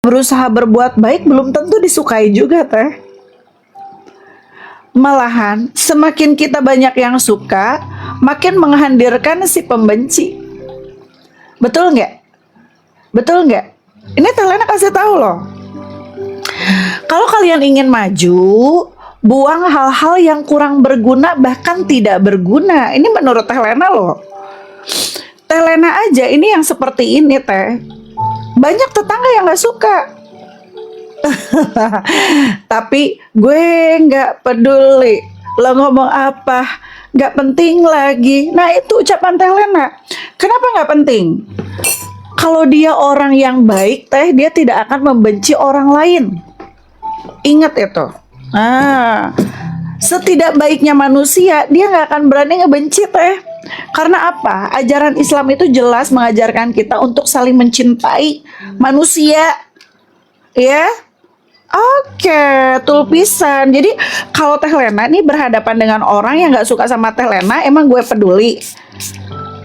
berusaha berbuat baik belum tentu disukai juga teh. Malahan semakin kita banyak yang suka, makin menghadirkan si pembenci. Betul nggak? Betul nggak? Ini Teh Lena kasih tahu loh. Kalau kalian ingin maju, buang hal-hal yang kurang berguna bahkan tidak berguna. Ini menurut Teh Lena loh. Teh Lena aja ini yang seperti ini teh. Banyak tetangga yang nggak suka. Tapi gue nggak peduli. Lo ngomong apa? Nggak penting lagi. Nah itu ucapan Teh Lena. Kenapa nggak penting? Kalau dia orang yang baik teh, dia tidak akan membenci orang lain. Ingat itu. Setidak baiknya manusia, dia nggak akan berani ngebenci teh. Karena apa? Ajaran Islam itu jelas mengajarkan kita untuk saling mencintai manusia. Ya, oke, tulpisan. Jadi kalau Teh Lena nih berhadapan dengan orang yang nggak suka sama Teh Lena, emang gue peduli?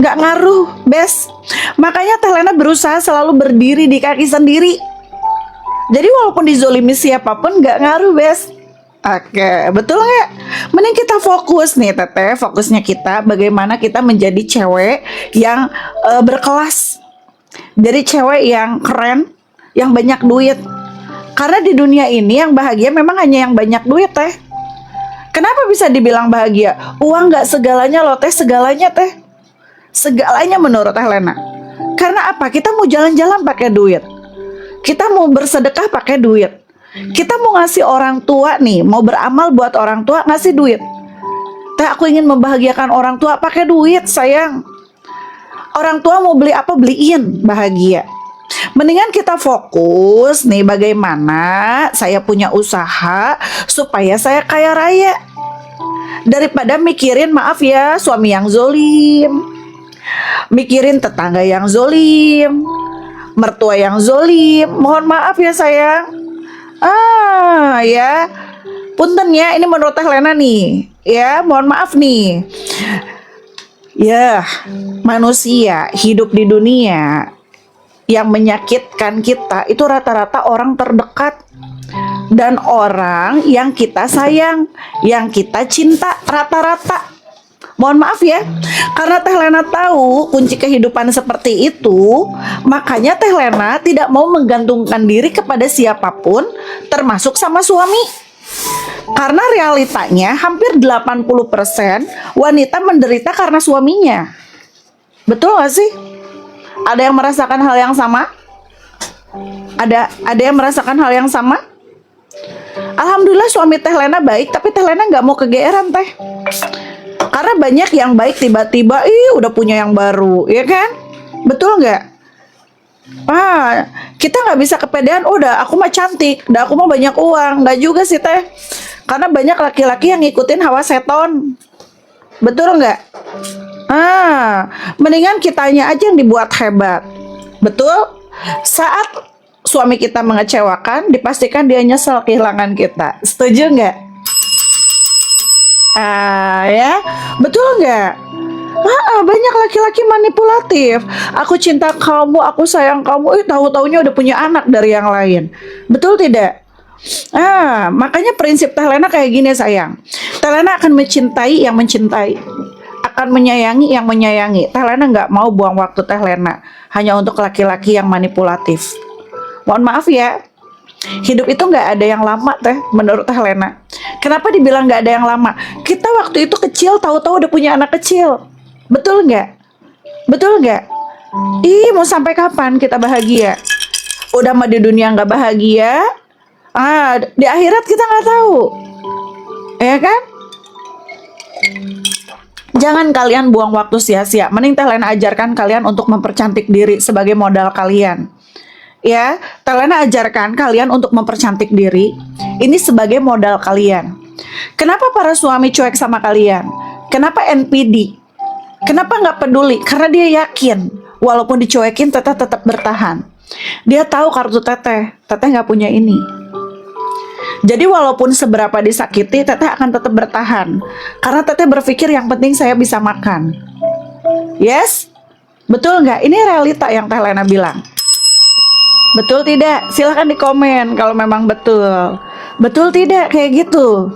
Nggak ngaruh, Bes. Makanya Teh Lena berusaha selalu berdiri di kaki sendiri. Jadi walaupun dizolimi siapapun nggak ngaruh, Bes. Oke, betul nggak? Mending kita fokus nih, Teteh. Fokusnya kita bagaimana kita menjadi cewek yang berkelas. Jadi cewek yang keren, yang banyak duit. Karena di dunia ini yang bahagia memang hanya yang banyak duit, Teh. Kenapa bisa dibilang bahagia? Uang nggak segalanya loh, Teh. Segalanya, Teh. Segalanya menurut Teh Lena. Karena apa? Kita mau jalan-jalan pakai duit. Kita mau bersedekah pakai duit. Kita mau ngasih orang tua nih, mau beramal buat orang tua, ngasih duit. Teh, aku ingin membahagiakan orang tua pakai duit, sayang. Orang tua mau beli apa, beliin, bahagia. Mendingan kita fokus nih bagaimana saya punya usaha supaya saya kaya raya. Daripada mikirin, maaf ya, suami yang zolim, mikirin tetangga yang zolim, mertua yang zolim. Mohon maaf ya sayang. Ya, punten ya, ini menurut Teh Lena nih. Ya, mohon maaf nih. Ya, manusia hidup di dunia yang menyakitkan kita itu rata-rata orang terdekat dan orang yang kita sayang, yang kita cinta, rata-rata. Mohon maaf ya, karena Teh Lena tahu kunci kehidupan seperti itu, makanya Teh Lena tidak mau menggantungkan diri kepada siapapun, termasuk sama suami. Karena realitanya hampir 80% wanita menderita karena suaminya. Betul gak sih? Ada yang merasakan hal yang sama? Ada yang merasakan hal yang sama? Alhamdulillah suami Teh Lena baik, tapi Teh Lena nggak mau kegeeran Teh. Karena banyak yang baik tiba-tiba, udah punya yang baru, ya kan? Betul nggak? Kita nggak bisa kepedean, udah aku mah cantik, udah aku mah banyak uang. Nggak juga sih Teh. Karena banyak laki-laki yang ngikutin hawa seton. Betul nggak? Mendingan kitanya aja yang dibuat hebat. Betul? Saat suami kita mengecewakan, dipastikan dia nyesel kehilangan kita. Setuju nggak? Ya, betul nggak? Banyak laki-laki manipulatif. Aku cinta kamu, aku sayang kamu. Tahu-taunya udah punya anak dari yang lain. Betul tidak? Makanya prinsip Teh Lena kayak gini sayang. Teh Lena akan mencintai yang mencintai, akan menyayangi yang menyayangi. Teh Lena nggak mau buang waktu Teh Lena hanya untuk laki-laki yang manipulatif. Mohon maaf ya, hidup itu nggak ada yang lama Teh, menurut Teh Lena. Kenapa dibilang nggak ada yang lama? Kita waktu itu kecil, tahu-tahu udah punya anak kecil. Betul nggak? Betul nggak? Mau sampai kapan kita bahagia? Udah mah di dunia nggak bahagia, di akhirat kita nggak tahu, ya kan? Jangan kalian buang waktu sia-sia. Mending Teh Lena ajarkan kalian untuk mempercantik diri sebagai modal kalian. Ya, Teh Lena ajarkan kalian untuk mempercantik diri. Ini sebagai modal kalian. Kenapa para suami cuek sama kalian? Kenapa NPD? Kenapa nggak peduli? Karena dia yakin walaupun dicuekin Teteh tetap bertahan. Dia tahu kartu Teteh nggak punya ini. Jadi walaupun seberapa disakiti, Teteh akan tetap bertahan. Karena Teteh berpikir yang penting saya bisa makan. Yes? Betul nggak? Ini realita yang Teh Lena bilang. Betul tidak? Silahkan di komen kalau memang betul. Betul tidak kayak gitu?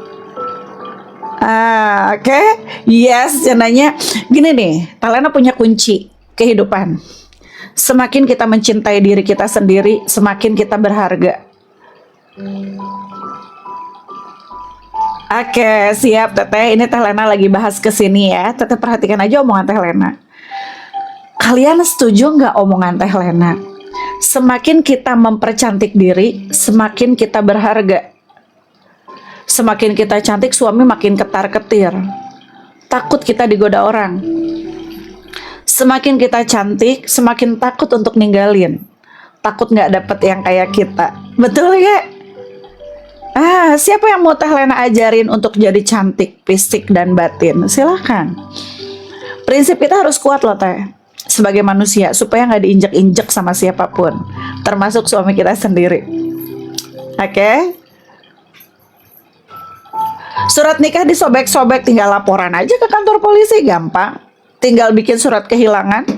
Oke. Yes, jananya gini nih, Talena punya kunci kehidupan. Semakin kita mencintai diri kita sendiri, semakin kita berharga. Oke, siap Teteh. Ini Teh Lena lagi bahas ke sini ya. Teteh perhatikan aja omongan Teh Lena. Kalian setuju nggak omongan Teh Lena? Semakin kita mempercantik diri, semakin kita berharga. Semakin kita cantik, suami makin ketar-ketir. Takut kita digoda orang. Semakin kita cantik, semakin takut untuk ninggalin. Takut nggak dapet yang kayak kita. Betul ya? Siapa yang mau Teh Lena ajarin untuk jadi cantik, fisik dan batin? Silahkan. Prinsip kita harus kuat loh Teh, sebagai manusia, supaya nggak diinjek-injek sama siapapun, termasuk suami kita sendiri. Oke? Surat nikah disobek-sobek, tinggal laporan aja ke kantor polisi, gampang. Tinggal bikin surat kehilangan.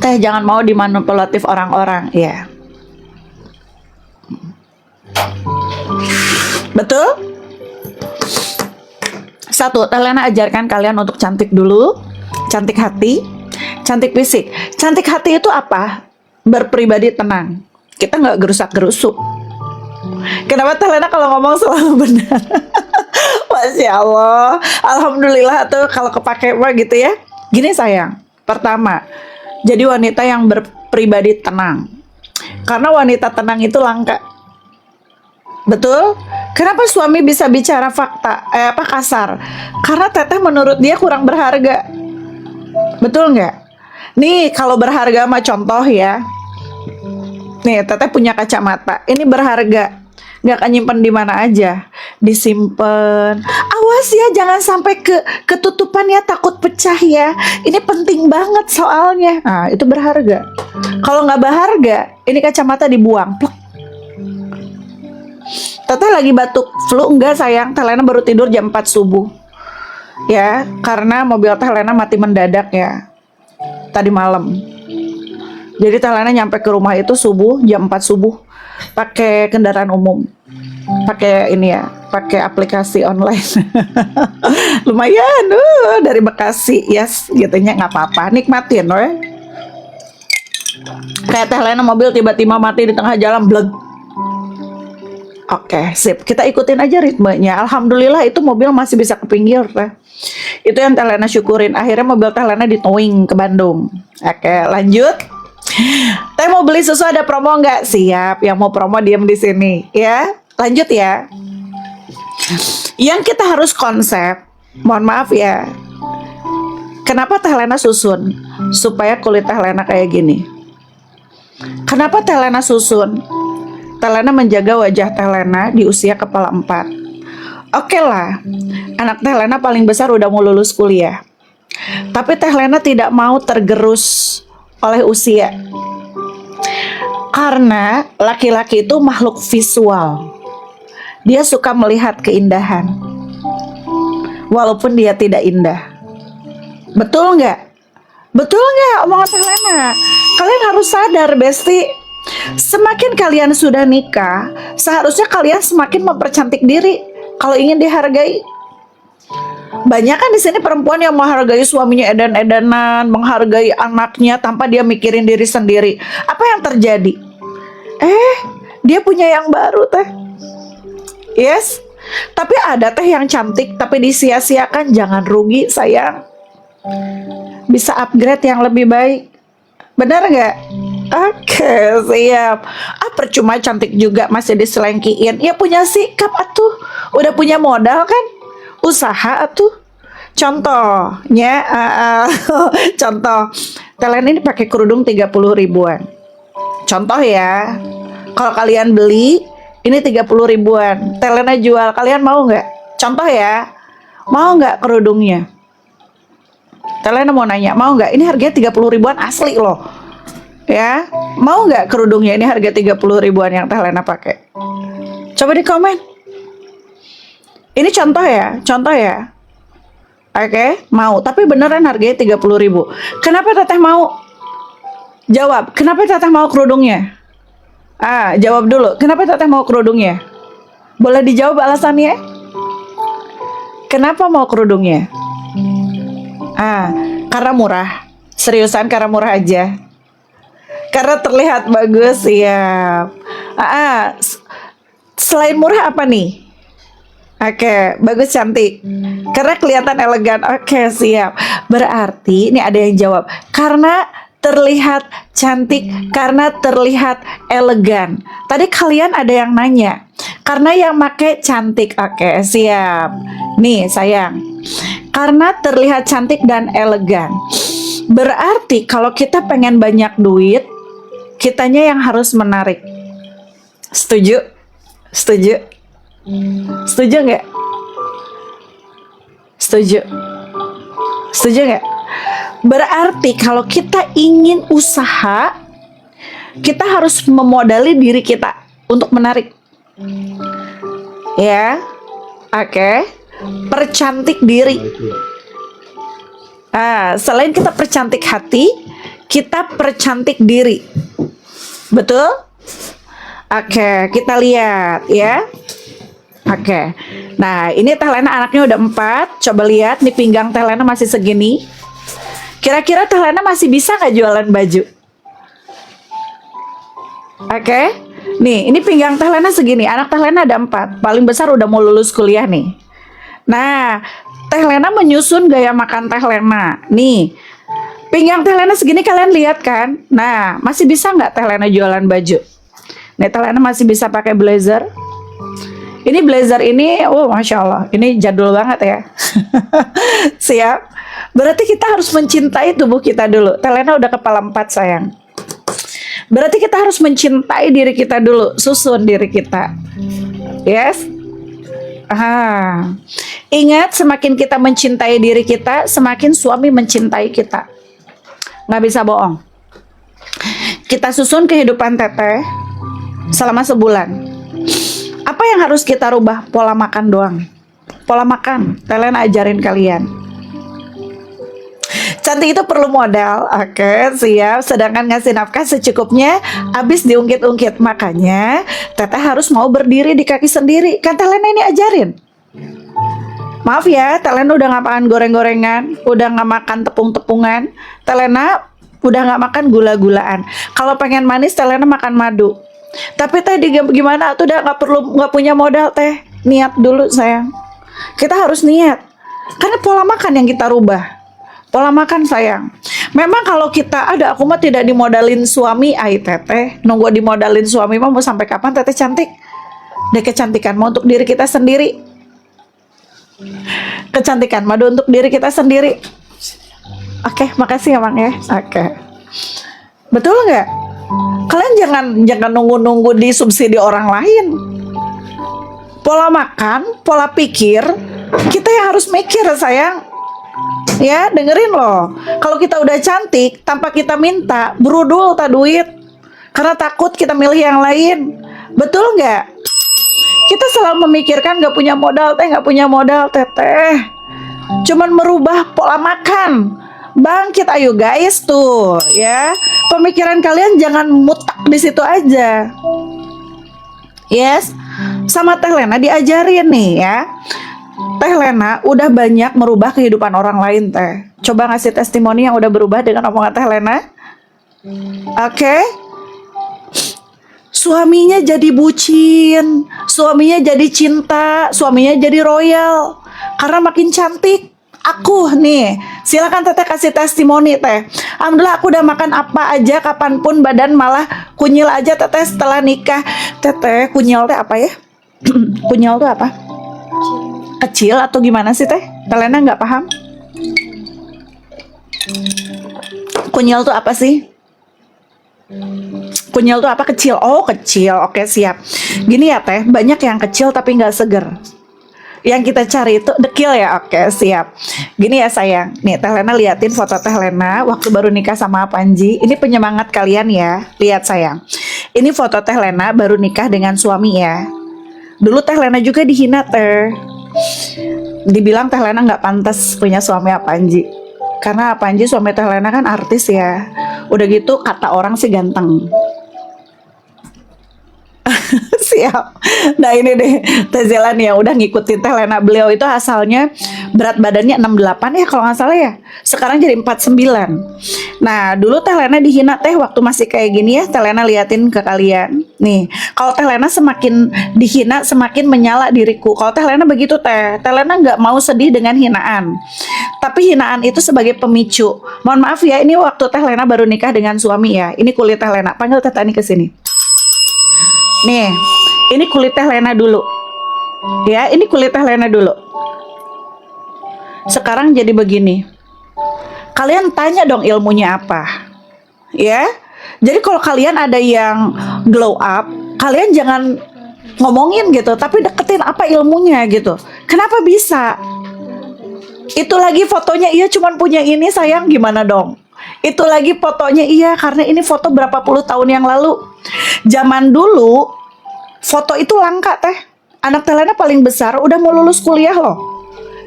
Teh jangan mau dimanipulatif orang-orang, ya. Betul? Satu, Teh Lena ajarkan kalian untuk cantik dulu. Cantik hati, cantik fisik. Cantik hati itu apa? Berpribadi tenang. Kita nggak gerusak-gerusuk. Kenapa Teh Lena kalau ngomong selalu benar? Masya Allah. Alhamdulillah tuh kalau kepake mah gitu ya. Gini sayang, pertama, jadi wanita yang berpribadi tenang. Karena wanita tenang itu langka. Betul? Kenapa suami bisa bicara fakta, kasar? Karena Teteh menurut dia kurang berharga. Betul nggak? Nih kalau berharga mah contoh ya. Nih Teteh punya kacamata, ini berharga. Nggak akan nyimpen di mana aja, disimpan. Awas ya, jangan sampai ketutupan ya, takut pecah ya. Ini penting banget soalnya. Nah, itu berharga. Kalau nggak berharga, ini kacamata dibuang. Pluk. Teteh lagi batuk flu enggak sayang? Teh Lena baru tidur jam 4 subuh. Ya, karena mobil Teh Lena mati mendadak ya. Tadi malam. Jadi Teh Lena nyampe ke rumah itu subuh, jam 4 subuh. Pakai kendaraan umum. Pakai ini ya, pakai aplikasi online. Lumayan, dari Bekasi, yes, gitunya nggak apa-apa. Nikmatin, we. Kayak Teh Lena mobil tiba-tiba mati di tengah jalan, bleg. Oke, sip. Kita ikutin aja ritmenya. Alhamdulillah itu mobil masih bisa ke pinggir, Teh. Itu yang Teh Lena syukurin. Akhirnya mobil Teh Lena ditowing ke Bandung. Oke, lanjut. Teh mau beli susu, ada promo nggak? Siap. Yang mau promo diam di sini, ya. Lanjut ya. Yang kita harus konsep. Mohon maaf ya. Kenapa Teh Lena susun? Supaya kulit Teh Lena kayak gini. Kenapa Teh Lena susun? Teh Lena menjaga wajah Teh Lena di usia kepala 4. Oke lah, anak Teh Lena paling besar udah mau lulus kuliah. Tapi Teh Lena tidak mau tergerus oleh usia. Karena laki-laki itu makhluk visual. Dia suka melihat keindahan. Walaupun dia tidak indah. Betul nggak? Betul nggak omongan Teh Lena? Kalian harus sadar, Besti. Semakin kalian sudah nikah, seharusnya kalian semakin mempercantik diri kalau ingin dihargai. Banyak kan di sini perempuan yang menghargai suaminya edan-edanan, menghargai anaknya tanpa dia mikirin diri sendiri. Apa yang terjadi? Dia punya yang baru, Teh. Yes. Tapi ada Teh yang cantik tapi disia-siakan, jangan rugi, sayang. Bisa upgrade yang lebih baik. Benar nggak? Oke, siap. Percuma cantik juga masih diselengkiin. Ya punya sikap atuh. Udah punya modal kan? Usaha atuh. Contohnya, contoh, Teh Lena ini pakai kerudung 30 ribuan. Contoh ya, kalau kalian beli, ini 30 ribuan. Teh Lena jual, kalian mau nggak? Contoh ya, mau nggak kerudungnya? Teh Lena mau nanya, mau nggak? Ini harganya 30 ribuan asli loh. Ya, mau nggak kerudungnya? Ini harga 30 ribuan yang Teh Lena pakai. Coba di komen. Ini contoh ya, contoh ya. Oke, mau. Tapi beneran harganya 30 ribu. Kenapa Teteh mau? Jawab, kenapa Teteh mau kerudungnya? Jawab dulu, kenapa Teteh mau kerudungnya? Boleh dijawab alasannya? Kenapa mau kerudungnya? Karena murah. Seriusan karena murah aja. Karena terlihat bagus, ya. Selain murah apa nih? Oke, bagus, cantik. Karena kelihatan elegan. Oke, siap. Berarti ini ada yang jawab. Karena terlihat cantik, karena terlihat elegan. Tadi kalian ada yang nanya. Karena yang make cantik. Oke, siap. Nih, sayang. Karena terlihat cantik dan elegan. Berarti kalau kita pengen banyak duit, kitanya yang harus menarik. Setuju? Setuju? Setuju nggak? Setuju? Setuju nggak? Berarti kalau kita ingin usaha, kita harus memodali diri kita untuk menarik. Ya, oke. Percantik diri. Selain kita percantik hati, kita percantik diri. Betul? Oke, kita lihat ya. Oke. Nah, ini Teh Lena anaknya udah 4. Coba lihat, nih pinggang Teh Lena masih segini. Kira-kira Teh Lena masih bisa nggak jualan baju? Oke. Nih, ini pinggang Teh Lena segini. Anak Teh Lena ada 4. Paling besar udah mau lulus kuliah nih. Nah, Teh Lena menyusun gaya makan Teh Lena. Nih, pinggang Teh Lena segini kalian lihat kan? Nah, masih bisa nggak Teh Lena jualan baju? Nih, Teh Lena masih bisa pakai blazer. Ini blazer ini, Masya Allah, ini jadul banget ya. Siap. Berarti kita harus mencintai tubuh kita dulu. Teh Lena udah kepala 4, sayang. Berarti kita harus mencintai diri kita dulu. Susun diri kita. Yes? Ingat, semakin kita mencintai diri kita, semakin suami mencintai kita. Nggak bisa bohong. Kita susun kehidupan Teteh selama sebulan. Apa yang harus kita rubah? Pola makan doang. Pola makan. Teh Lena ajarin kalian. Cantik itu perlu modal. Oke, siap. Sedangkan ngasih nafkah secukupnya, habis diungkit-ungkit. Makanya Teteh harus mau berdiri di kaki sendiri. Kan Teh Lena ini ajarin. Maaf ya, Teh Lena udah nggak makan goreng-gorengan, udah nggak makan tepung-tepungan. Teh Lena udah nggak makan gula-gulaan. Kalau pengen manis, Teh Lena makan madu. Tapi Teh gimana tuh, udah nggak punya modal Teh. Niat dulu sayang. Kita harus niat. Karena pola makan yang kita rubah. Pola makan sayang. Memang kalau kita aku mah tidak dimodalin suami, Teteh nunggu dimodalin suami mah mau sampai kapan Teteh cantik? Deh, kecantikan mau untuk diri kita sendiri. Kecantikan madu untuk diri kita sendiri. Oke, makasih ya Mang ya. Oke. Betul nggak? Kalian jangan nunggu-nunggu disubsidi orang lain. Pola makan, pola pikir, kita yang harus mikir sayang. Ya, dengerin loh. Kalau kita udah cantik, tanpa kita minta, berudul tak duit. Karena takut kita milih yang lain. Betul nggak? Kita selalu memikirkan nggak punya modal Teteh. Cuman merubah pola makan. Bangkit ayo guys tuh ya. Pemikiran kalian jangan mutak di situ aja. Yes. Sama Teh Lena diajarin nih ya. Teh Lena udah banyak merubah kehidupan orang lain Teh. Coba ngasih testimoni yang udah berubah dengan omongan Teh Lena. Oke. Suaminya jadi bucin, suaminya jadi cinta, suaminya jadi royal karena makin cantik. Aku nih, silakan Teteh kasih testimoni Teh. Alhamdulillah aku udah makan apa aja, kapanpun badan malah kunyil aja Teteh setelah nikah. Teteh, kunyil teh apa ya? Kunyil tuh apa? Kecil atau gimana sih Teh? Teh Lena nggak paham. Kunyil tuh apa sih? Kunyil tuh apa? Kecil. Oh, kecil. Oke, siap. Gini ya Teh, banyak yang kecil tapi nggak seger. Yang kita cari itu dekil ya. Oke, siap. Gini ya sayang. Nih, Teh Lena liatin foto Teh Lena waktu baru nikah sama Panji. Ini penyemangat kalian ya. Lihat sayang. Ini foto Teh Lena baru nikah dengan suami ya. Dulu Teh Lena juga dihina Teh. Dibilang Teh Lena nggak pantas punya suami Panji. Karena Panji suami Teh Lena kan artis ya. Udah gitu kata orang sih ganteng. Siap. Nah ini deh Teh Zela nih yang udah ngikutin Teh Lena. Beliau itu asalnya berat badannya 68 ya kalau nggak salah ya. Sekarang jadi 49. Nah dulu Teh Lena dihina Teh waktu masih kayak gini ya. Teh Lena liatin ke kalian. Nih kalau Teh Lena semakin dihina semakin menyala diriku. Kalau Teh Lena begitu Teh. Teh Lena nggak mau sedih dengan hinaan. Tapi hinaan itu sebagai pemicu. Mohon maaf ya ini waktu Teh Lena baru nikah dengan suami ya. Ini kulit Teh Lena. Panggil Teh Tani ke sini. Nih, ini kulit Teh Lena dulu. Ya, ini kulit Teh Lena dulu. Sekarang jadi begini. Kalian tanya dong ilmunya apa. Ya. Jadi kalau kalian ada yang glow up, kalian jangan ngomongin gitu, tapi deketin apa ilmunya gitu. Kenapa bisa? Itu lagi fotonya iya cuman punya ini sayang gimana dong? Itu lagi fotonya iya karena ini foto berapa puluh tahun yang lalu. Zaman dulu foto itu langka Teh. Anak Teh Lena paling besar udah mau lulus kuliah loh.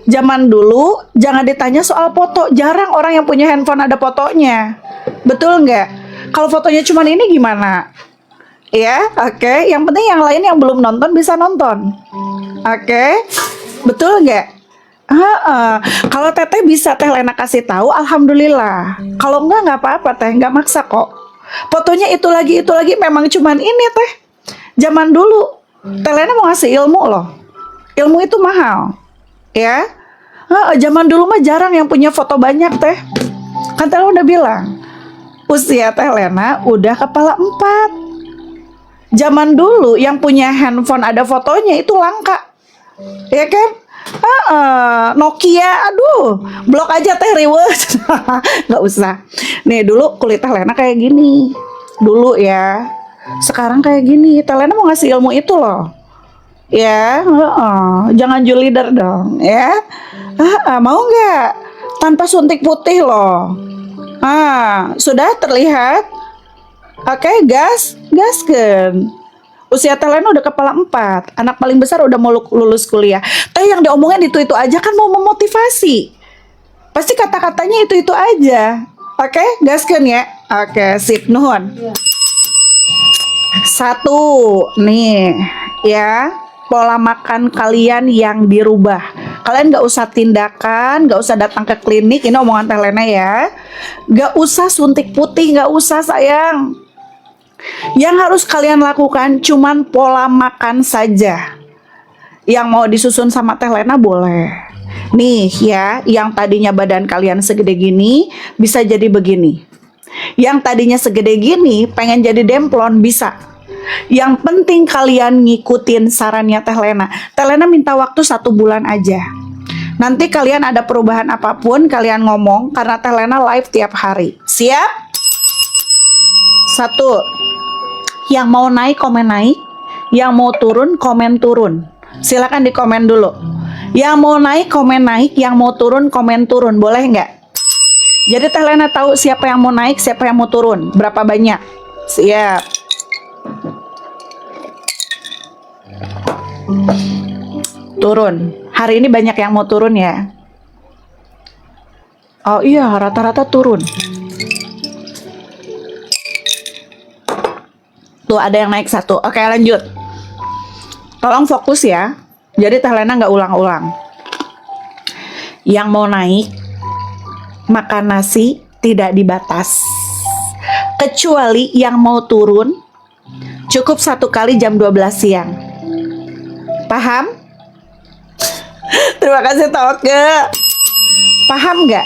Zaman dulu jangan ditanya soal foto. Jarang orang yang punya handphone ada fotonya. Betul nggak? Kalau fotonya cuman ini gimana? Ya, oke. Yang penting yang lain yang belum nonton bisa nonton. Oke, betul nggak? Kalau Teteh bisa Teh Lena kasih tahu, alhamdulillah. Kalau enggak nggak apa-apa Teh, nggak maksa kok. Fotonya itu lagi memang cuman ini Teh. Zaman dulu Teh Lena mau ngasih ilmu loh. Ilmu itu mahal, ya. Zaman dulu mah jarang yang punya foto banyak Teh. Kan Teh Lena udah bilang, usia Teh Lena udah kepala 4. Zaman dulu yang punya handphone ada fotonya itu langka, ya kan? Nokia, aduh, blok aja Teh reward. Nggak usah. Nih dulu kulit Teh Lena kayak gini, dulu ya. Sekarang kayak gini. Teh Lena mau ngasih ilmu itu loh, ya. Jangan julidar dong, ya. Mau nggak? Tanpa suntik putih loh. Sudah terlihat. Oke, gaskan. Usia Teh Lena udah kepala 4. Anak paling besar udah mau lulus kuliah. Teh yang diomongin itu aja kan mau memotivasi. Pasti kata-katanya itu aja. Oke, gaskan ya. Oke, sip nuhun. 1 nih ya, pola makan kalian yang dirubah. Kalian gak usah tindakan, gak usah datang ke klinik. Ini omongan Teh Lena ya. Gak usah suntik putih, gak usah sayang. Yang harus kalian lakukan cuman pola makan saja. Yang mau disusun sama Teh Lena boleh. Nih ya, yang tadinya badan kalian segede gini bisa jadi begini. Yang tadinya segede gini pengen jadi demplon bisa. Yang penting kalian ngikutin sarannya Teh Lena. Teh Lena minta waktu 1 bulan aja. Nanti kalian ada perubahan apapun kalian ngomong karena Teh Lena live tiap hari. Siap? 1. Yang mau naik komen naik, yang mau turun komen turun. Silakan di komen dulu. Yang mau naik komen naik, yang mau turun komen turun. Boleh nggak? Jadi Teh Lena tahu siapa yang mau naik, siapa yang mau turun, berapa banyak. Siap. Turun. Hari ini banyak yang mau turun ya. Oh iya, rata-rata turun. Tuh ada yang naik 1. Oke lanjut. Tolong fokus ya. Jadi Teh Lena nggak ulang-ulang. Yang mau naik makan nasi tidak dibatas. Kecuali yang mau turun cukup 1 kali jam 12 siang. Paham? Terima kasih Toke. Paham nggak?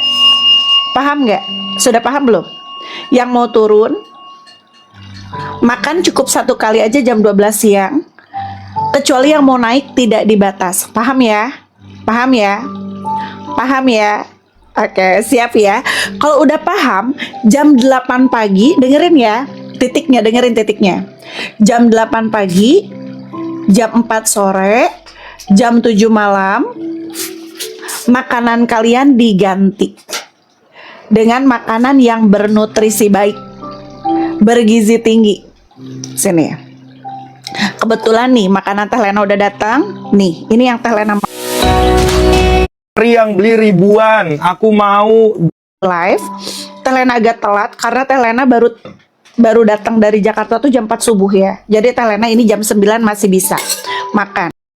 Paham nggak? Sudah paham belum? Yang mau turun makan cukup 1 kali aja jam 12 siang. Kecuali yang mau naik tidak dibatas. Paham ya? Paham ya? Paham ya? Oke, siap ya. Kalau udah paham, jam 8 pagi, dengerin ya. Titiknya, dengerin titiknya. Jam 8 pagi, jam 4 sore, jam 7 malam, makanan kalian diganti dengan makanan yang bernutrisi baik, bergizi tinggi. Sini ya. Kebetulan nih makanan Teh Lena udah datang. Nih, ini yang Teh Lena Yang beli ribuan, aku mau live. Teh Lena agak telat karena Teh Lena baru datang dari Jakarta tuh jam 4 subuh ya. Jadi Teh Lena ini jam 9 masih bisa makan.